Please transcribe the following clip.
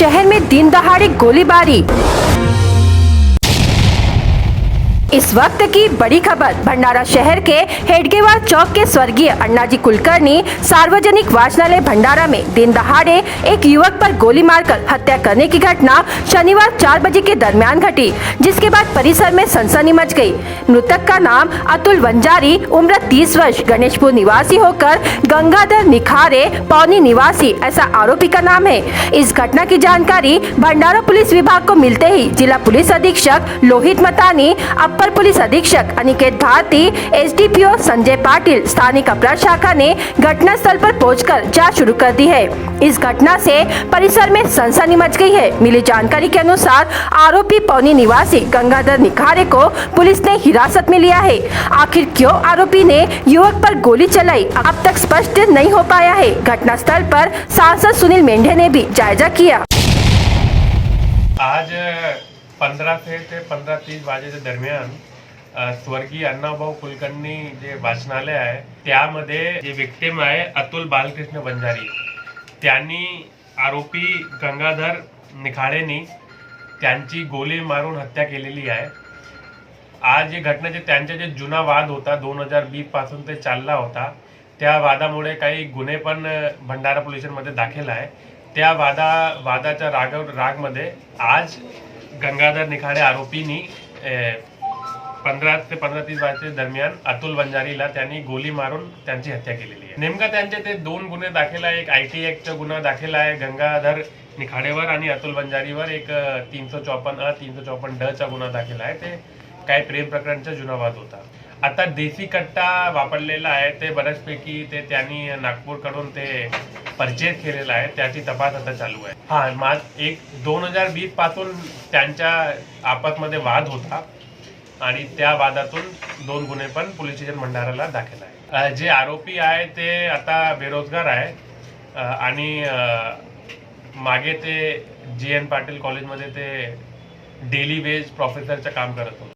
शहर में दिन दहाड़े गोलीबारी। इस वक्त की बड़ी खबर भंडारा शहर के हेडगेवार चौक के स्वर्गीय अण्णाजी कुलकर्णी सार्वजनिक वाचनालय भंडारा में दिन दहाड़े एक युवक पर गोली मारकर हत्या करने की घटना शनिवार 4 बजे के दरमियान घटी, जिसके बाद परिसर में सनसनी मच गई। मृतक का नाम अतुल वंजारी, उम्र 30 वर्ष, गणेशपुर निवासी होकर गंगाधर निखारे पौनी निवासी, ऐसा आरोपी का नाम है। इस घटना की जानकारी भंडारा पुलिस विभाग को मिलते ही जिला पुलिस अधीक्षक लोहित मतानी, अपर पुलिस अधीक्षक अनिकेत भारती, एसडीपीओ संजय पाटिल, स्थानिक अपराध शाखा ने घटनास्थल पर पहुंचकर जांच शुरू कर दी है। इस घटना से परिसर में सनसनी मच गई है। मिली जानकारी के अनुसार आरोपी पौनी निवासी गंगाधर निखारे को पुलिस ने हिरासत में लिया है। आखिर क्यों आरोपी ने युवक पर गोली चलाई, अब तक स्पष्ट नहीं हो पाया है। घटनास्थल पर सांसद सुनील मेंढे ने भी जायजा किया। आज 15 ते 15:30 वाजेच्या दरम्यान स्वर्गीय अण्णाभाऊ कुलकर्णी जे वाचनालय आहे त्यामध्ये जे विक्टिम आहे अतुल बालकृष्ण वंजारी, त्यांनी आरोपी गंगाधर निखाळेनी त्यांची गोली मारून हत्या केलेली आहे। आज जे घटनेचे त्यांचे जे जुना वाद होता 2020 पासून ते चालला होता, त्या वादामुळे काही गुन्हे पण भंडारा पोलीस स्टेशनमध्ये दाखल आहे। त्या वादाच्या रागमध्ये आज गंगाधर निखाडे आरोपींनी 15 ते 15:30 वाजेच्या दरम्यान अतुल वंजारीला त्यांनी गोली मारून त्यांची हत्या केलेली आहे। नेमका त्यांचे ते 2 गुन्हे दाखल आहे, एक आयटी ऍक्टचा गुन्हा दाखल आहे गंगाधर निखाडेवर आणि अतुल वंजारीवर एक 354 354 ड चा गुन्हा दाखल आहे। ते काही प्रेम प्रकरणचा जुना वाद होता। आता देशी कट्टा वापरलेला आहे ते बऱ्याचपैकी ते त्यांनी नागपूरकडून ते परचेज केलेला आहे, त्याची तपास आता चालू आहे। हा 2020 पासून त्यांच्या आपसमध्ये वाद होता आणि त्या वादातून 2 गुन्हे पण पोलीस स्टेशन भंडाराला दाखल आहे। जे आरोपी आहे ते आता बेरोजगार आहे आणि मागे ते JN पाटील कॉलेजमध्ये ते डेली वेज प्रोफेसरचं काम करत होते।